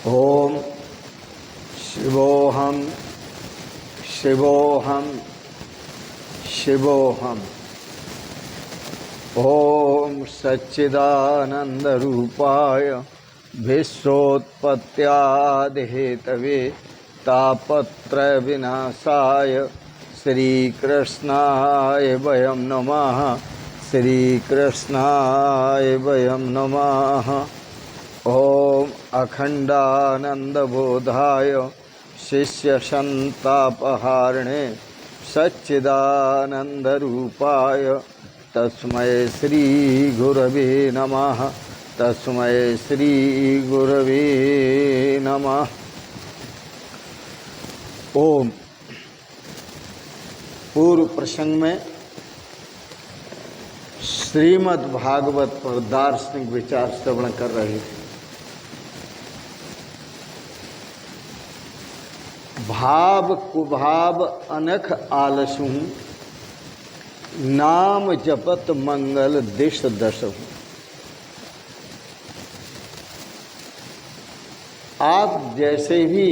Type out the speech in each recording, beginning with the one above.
ओम शिवोहम शिवोहम शिवोहम। ओम सच्चिदानंद रूपाय विश्वोत्पत्त्यादिहेतवे तापत्रय विनाशाय श्रीकृष्णाय वयं नमः। श्रीकृष्णाय वयं नमः। ओम अखंडानंदबोधाय शिष्यसंतापहारिणे सच्चिदानंदरूपाय तस्मै श्री गुरवे नमः। तस्मै श्री गुरवे नमः। ओम पूर्व प्रसंग में श्रीमद् भागवत पर दार्शनिक विचार श्रवण कर रहे थे। भाव कुभाव अनख आलसु नाम जपत मंगल दिश दशहु। आप जैसे ही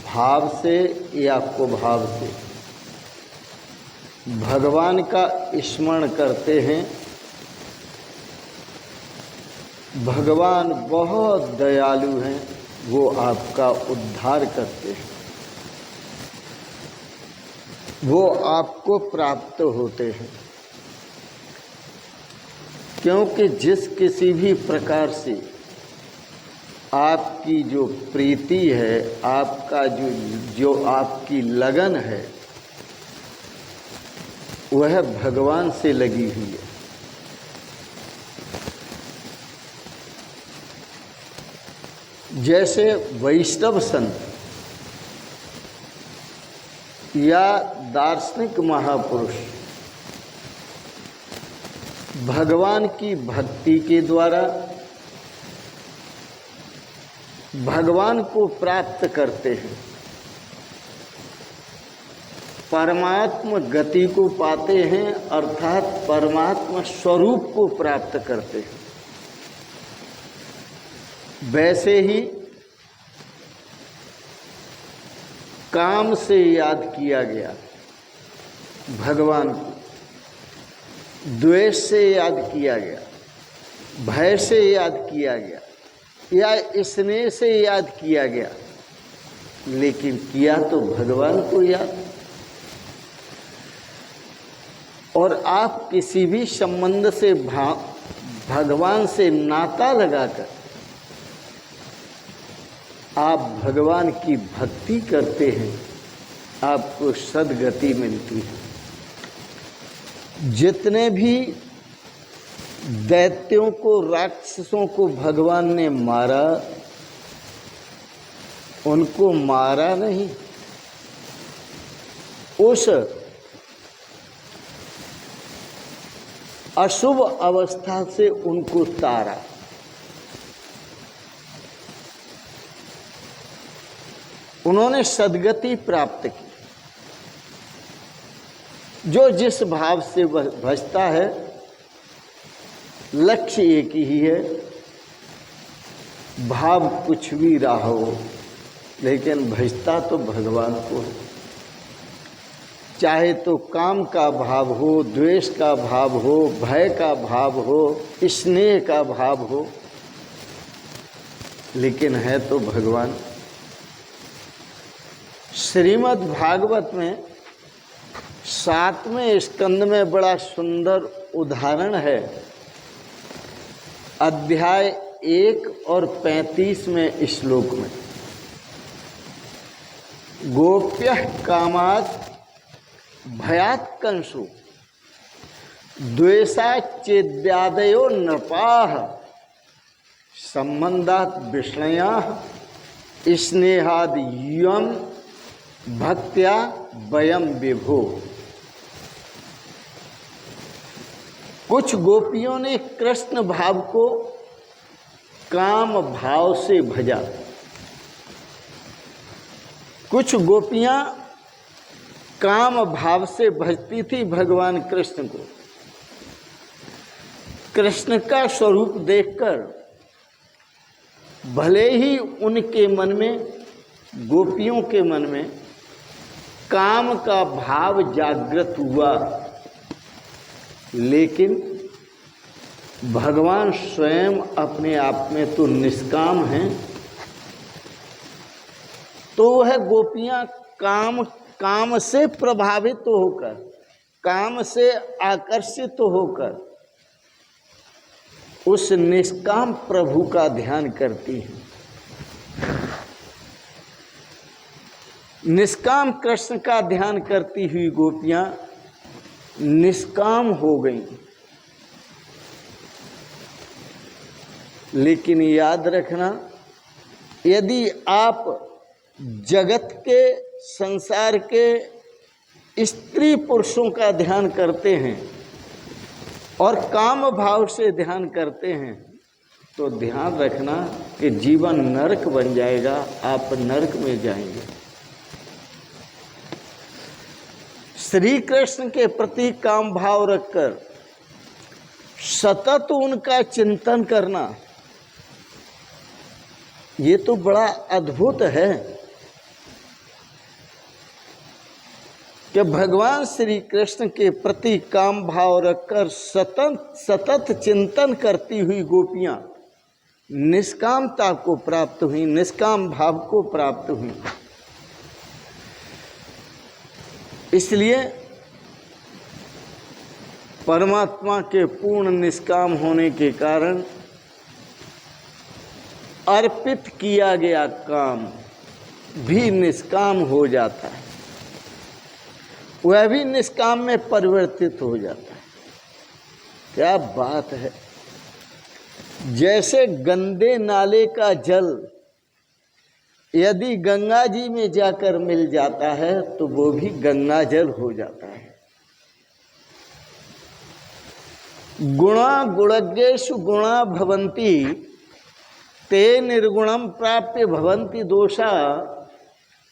भाव से या कुभाव से भगवान का स्मरण करते हैं, भगवान बहुत दयालु हैं, वो आपका उद्धार करते हैं, वो आपको प्राप्त होते हैं। क्योंकि जिस किसी भी प्रकार से आपकी जो प्रीति है, आपका जो आपकी लगन है, वह भगवान से लगी हुई है। जैसे वैष्णव संत या दार्शनिक महापुरुष भगवान की भक्ति के द्वारा भगवान को प्राप्त करते हैं, परमात्म गति को पाते हैं, अर्थात परमात्मा स्वरूप को प्राप्त करते हैं। वैसे ही काम से याद किया गया भगवान को, द्वेष से याद किया गया, भय से याद किया गया या स्नेह से याद किया गया, लेकिन किया तो भगवान को याद। और आप किसी भी संबंध से भगवान से नाता लगाकर आप भगवान की भक्ति करते हैं, आपको सद्गति मिलती है। जितने भी दैत्यों को, राक्षसों को भगवान ने मारा, उनको मारा नहीं, उस अशुभ अवस्था से उनको तारा। उन्होंने सद्गति प्राप्त की। जो जिस भाव से भजता है, लक्ष्य एक ही है, भाव कुछ भी रहा हो, लेकिन भजता तो भगवान को है। चाहे तो काम का भाव हो, द्वेष का भाव हो, भय का भाव हो, स्नेह का भाव हो, लेकिन है तो भगवान। श्रीमद् भागवत में 7वें स्कंद में बड़ा सुंदर उदाहरण है। अध्याय 1 और 35वें श्लोक में गोप्यः कामात् भयात् कंसु द्वेषाच्चेद्यादयो नृपाः संबंधात् विष्णयाः स्नेहाद् यं भक्त्या वयम विभो। कुछ गोपियों ने कृष्ण भाव को काम भाव से भजा, कुछ गोपियां काम भाव से भजती थी भगवान कृष्ण को। कृष्ण का स्वरूप देखकर भले ही उनके मन में, गोपियों के मन में काम का भाव जागृत हुआ, लेकिन भगवान स्वयं अपने आप में तो निष्काम हैं, तो वह गोपियां काम से प्रभावित होकर, काम से आकर्षित होकर उस निष्काम प्रभु का ध्यान करती हैं। निष्काम कृष्ण का ध्यान करती हुई गोपियां निष्काम हो गईं। लेकिन याद रखना, यदि आप जगत के, संसार के स्त्री पुरुषों का ध्यान करते हैं और काम भाव से ध्यान करते हैं, तो ध्यान रखना कि जीवन नरक बन जाएगा, आप नरक में जाएंगे। श्री कृष्ण के प्रति काम भाव रखकर सतत उनका चिंतन करना, ये तो बड़ा अद्भुत है कि भगवान श्री कृष्ण के प्रति काम भाव रखकर सतत चिंतन करती हुई गोपियां निष्कामता को प्राप्त हुई, निष्काम भाव को प्राप्त हुई। इसलिए परमात्मा के पूर्ण निष्काम होने के कारण अर्पित किया गया काम भी निष्काम हो जाता है, वह भी निष्काम में परिवर्तित हो जाता है। क्या बात है! जैसे गंदे नाले का जल यदि गंगा जी में जाकर मिल जाता है तो वो भी गंगा जल हो जाता है। गुणा गुणज्ञेषु गुणा भवन्ति ते निर्गुणम प्राप्य भवन्ति दोषा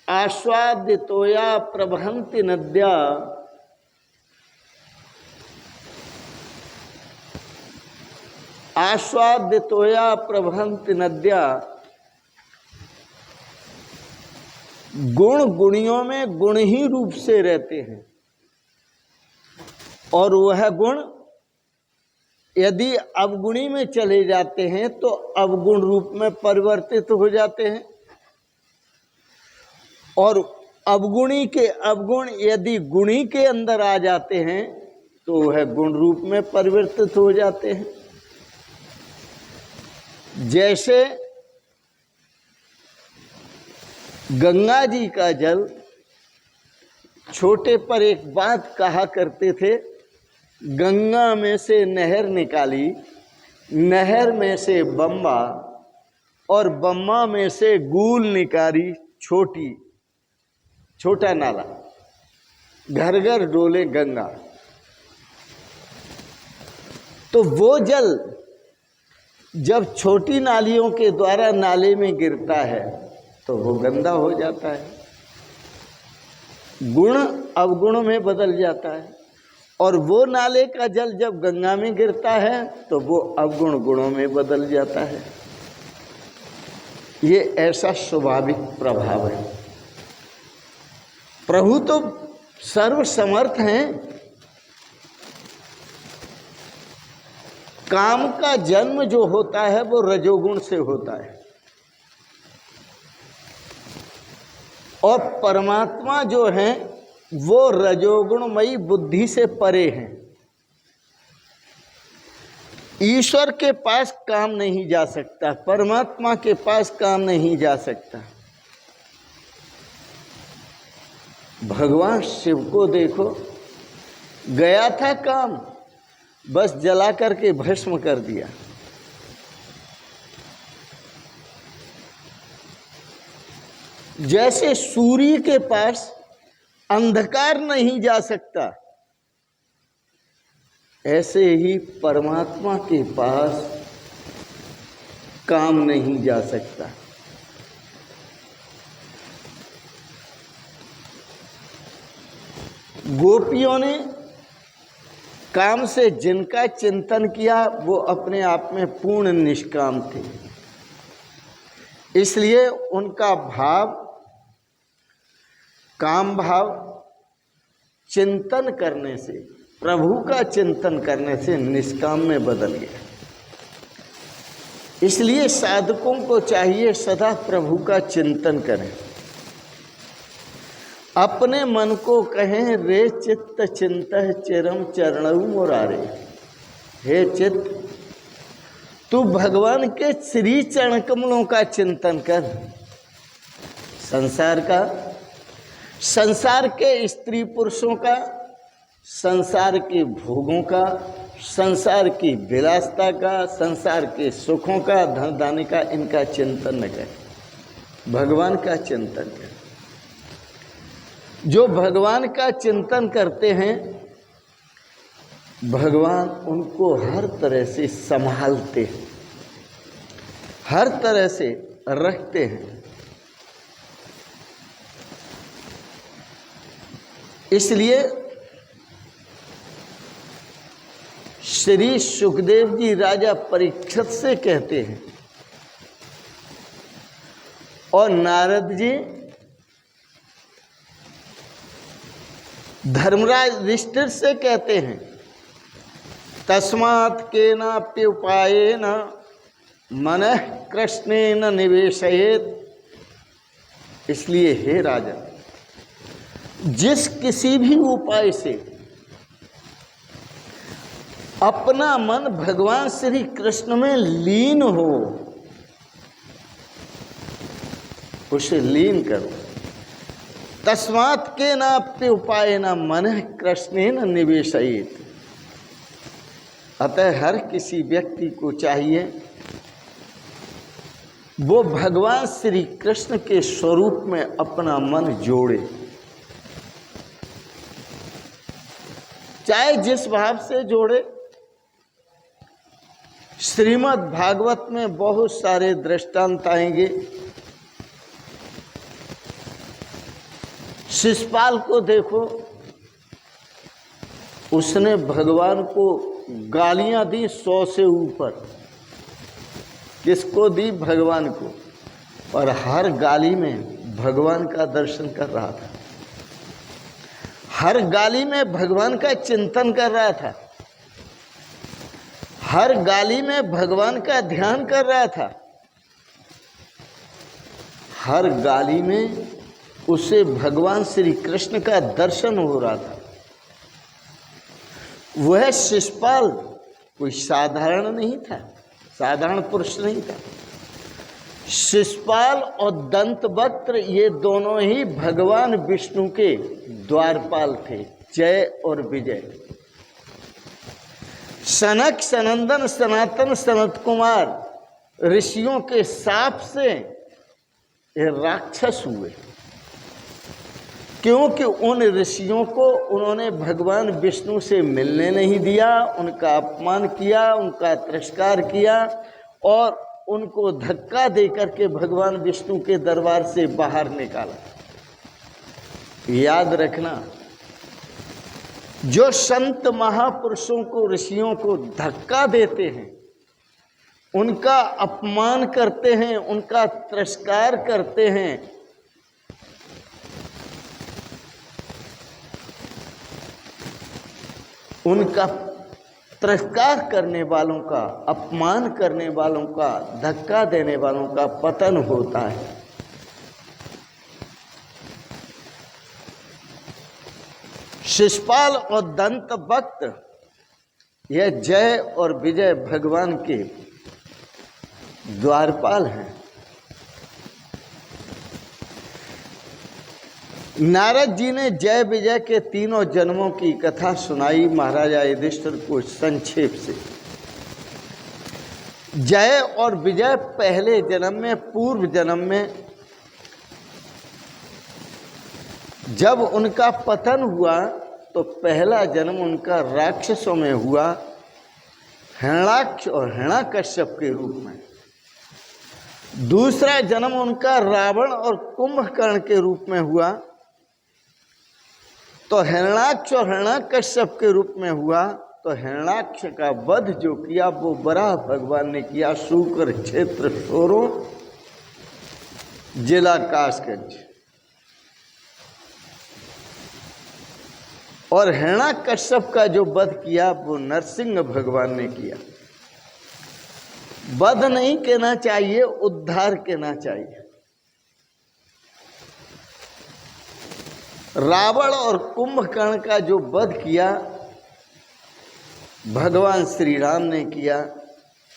आस्वाद्यतोया प्रवहन्ति नद्या आस्वाद्यतोया प्रवहन्ति नद्या। गुण गुणियों में गुण ही रूप से रहते हैं और वह गुण यदि अवगुणी में चले जाते हैं तो अवगुण रूप में परिवर्तित हो जाते हैं, और अवगुणी के अवगुण यदि गुणी के अंदर आ जाते हैं तो वह गुण रूप में परिवर्तित हो जाते हैं। जैसे गंगा जी का जल, छोटे पर एक बात कहा करते थे, गंगा में से नहर निकाली, नहर में से बम्बा और बम्बा में से गूल निकाली, छोटा नाला, घर घर डोले गंगा। तो वो जल जब छोटी नालियों के द्वारा नाले में गिरता है तो वो गंदा हो जाता है, गुण अवगुण में बदल जाता है, और वो नाले का जल जब गंगा में गिरता है तो वो अवगुण गुणों में बदल जाता है। ये ऐसा स्वाभाविक प्रभाव है। प्रभु तो सर्वसमर्थ हैं। काम का जन्म जो होता है वो रजोगुण से होता है, और परमात्मा जो है वो रजोगुणमयी बुद्धि से परे हैं। ईश्वर के पास काम नहीं जा सकता, परमात्मा के पास काम नहीं जा सकता। भगवान शिव को देखो, गया था काम, बस जला करके भस्म कर दिया। जैसे सूर्य के पास अंधकार नहीं जा सकता, ऐसे ही परमात्मा के पास काम नहीं जा सकता। गोपियों ने काम से जिनका चिंतन किया वो अपने आप में पूर्ण निष्काम थे। इसलिए उनका भाव, काम भाव चिंतन करने से, प्रभु का चिंतन करने से निष्काम में बदल गया। इसलिए साधकों को चाहिए सदा प्रभु का चिंतन करें, अपने मन को कहें रे चित्त चिंतः चिरम चरणऊ मुरारे। हे चित्त, तू भगवान के श्री चरण कमलों का चिंतन कर। संसार का, संसार के स्त्री पुरुषों का, संसार के भोगों का, संसार की विलासता का, संसार के सुखों का, धन दाने का, इनका चिंतन न कर, भगवान का चिंतन कर। जो भगवान का चिंतन करते हैं, भगवान उनको हर तरह से संभालते हैं, हर तरह से रखते हैं। इसलिए श्री सुखदेव जी राजा परीक्षित से कहते हैं और नारद जी धर्मराज युधिष्ठिर से कहते हैं, तस्मात् केनाप्युपायेन मनः कृष्णेन निवेशयेत्। इसलिए हे राजा, जिस किसी भी उपाय से अपना मन भगवान श्री कृष्ण में लीन हो, उसे लीन करो। तस्मात् केनाप्युपायेन मनः कृष्णेन निवेशयेत्। अतः हर किसी व्यक्ति को चाहिए वो भगवान श्री कृष्ण के स्वरूप में अपना मन जोड़े, चाहे जिस भाव से जोड़े। श्रीमद् भागवत में बहुत सारे दृष्टांत आएंगे। शिशुपाल को देखो, उसने भगवान को गालियां दी 100 से ऊपर। किसको दी? भगवान को। और हर गाली में भगवान का दर्शन कर रहा था, हर गाली में भगवान का चिंतन कर रहा था, हर गाली में भगवान का ध्यान कर रहा था, हर गाली में उसे भगवान श्री कृष्ण का दर्शन हो रहा था। वह शिशुपाल कोई साधारण नहीं था, साधारण पुरुष नहीं था। शिशुपाल और दंतवक्त्र ये दोनों ही भगवान विष्णु के द्वारपाल थे, जय और विजय। सनक, सनंदन, सनातन, सनत कुमार ऋषियों के शाप से ये राक्षस हुए, क्योंकि उन ऋषियों को उन्होंने भगवान विष्णु से मिलने नहीं दिया, उनका अपमान किया, उनका तिरस्कार किया और उनको धक्का देकर के भगवान विष्णु के दरबार से बाहर निकाला। याद रखना, जो संत महापुरुषों को, ऋषियों को धक्का देते हैं, उनका अपमान करते हैं, उनका तिरस्कार करते हैं, उनका तिरस्कार करने वालों का, अपमान करने वालों का, धक्का देने वालों का पतन होता है। शिशुपाल और दंतवक्त्र यह जय और विजय भगवान के द्वारपाल हैं। नारद जी ने जय विजय के तीनों जन्मों की कथा सुनाई महाराजा युधिष्ठिर को संक्षेप से। जय और विजय पहले जन्म में, पूर्व जन्म में जब उनका पतन हुआ तो पहला जन्म उनका राक्षसों में हुआ, हिरण्याक्ष और हिरण्यकश्यप के रूप में। दूसरा जन्म उनका रावण और कुंभकर्ण के रूप में हुआ, तो हिरण्याक्ष और हिरण्यकश्यप के रूप में हुआ। तो हिरण्याक्ष का वध जो किया वो बराह भगवान ने किया, शुक्र क्षेत्र शोरों जिला कासगंज। और हिरण्याकश्यप का जो वध किया वो नरसिंह भगवान ने किया। वध नहीं कहना चाहिए, उद्धार कहना चाहिए। रावण और कुंभकर्ण का जो वध किया भगवान श्री राम ने किया,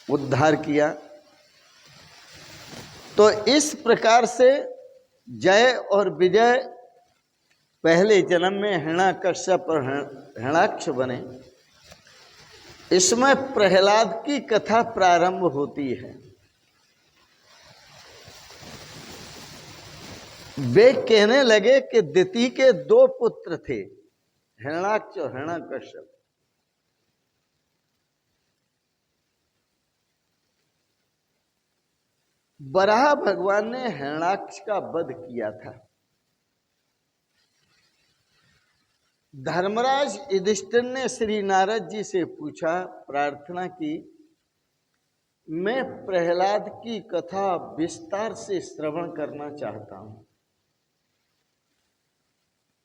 उद्धार किया। तो इस प्रकार से जय और विजय पहले जन्म में हिरण्याकश्यप और हिरण्याक्ष बने। इसमें प्रहलाद की कथा प्रारंभ होती है। वे कहने लगे कि दिति के 2 पुत्र थे, हिरण्याक्ष और हिरण्याकश्यप। वराह भगवान ने हिरण्याक्ष का वध किया था। धर्मराज युधिष्ठिर ने श्री नारद जी से पूछा, प्रार्थना की, मैं प्रहलाद की कथा विस्तार से श्रवण करना चाहता हूं।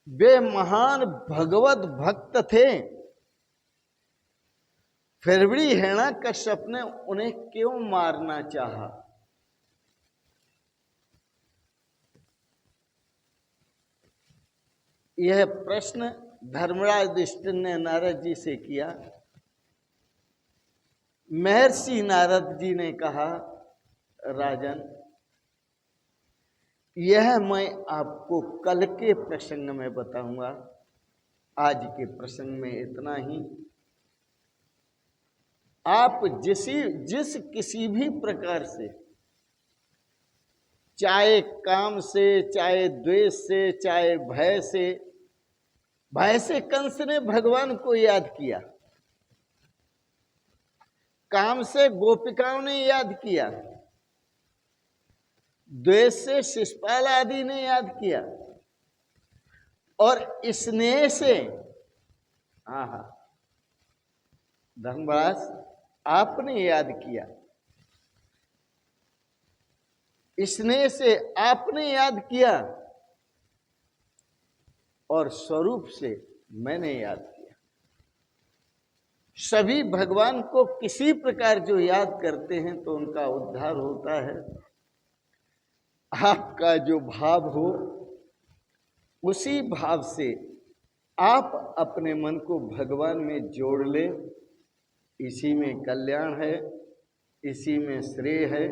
वे महान भगवत भक्त थे, फिर भी हिरण्याकश्यप ने उन्हें क्यों मारना चाहा? यह प्रश्न धर्मराज युधिष्ठिर ने नारद जी से किया। महर्षि नारद जी ने कहा, राजन, यह मैं आपको कल के प्रसंग में बताऊंगा, आज के प्रसंग में इतना ही। आप जिस किसी भी प्रकार से, चाहे काम से, चाहे द्वेष से, चाहे भय से कंस ने भगवान को याद किया, काम से गोपिकाओं ने याद किया, द्वेष से शिशुपाल आदि ने याद किया, और स्नेह से धर्मराज आपने याद किया, स्नेह से आपने याद किया, और स्वरूप से मैंने याद किया। सभी भगवान को किसी प्रकार जो याद करते हैं तो उनका उद्धार होता है। आपका जो भाव हो उसी भाव से आप अपने मन को भगवान में जोड़ ले। इसी में कल्याण है, इसी में श्रेय है,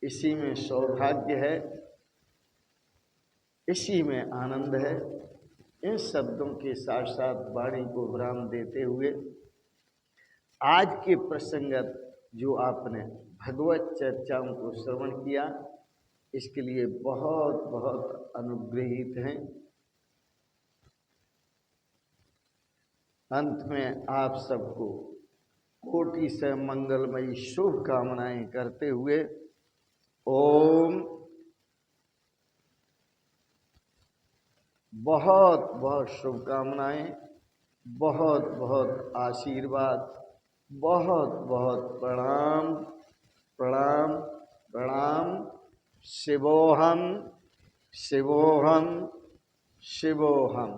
इसी में सौभाग्य है, इसी में आनंद है। इन शब्दों के साथ साथ वाणी को विराम देते हुए आज के प्रसंगत जो आपने भगवत चर्चाओं को श्रवण किया, इसके लिए बहुत बहुत अनुग्रहित हैं। अंत में आप सबको कोटि से मंगलमयी शुभकामनाएं करते हुए ओम, बहुत बहुत शुभकामनाएं, बहुत बहुत आशीर्वाद, बहुत बहुत प्रणाम प्रणाम प्रणाम। शिवोहम शिवोहम शिवोहम।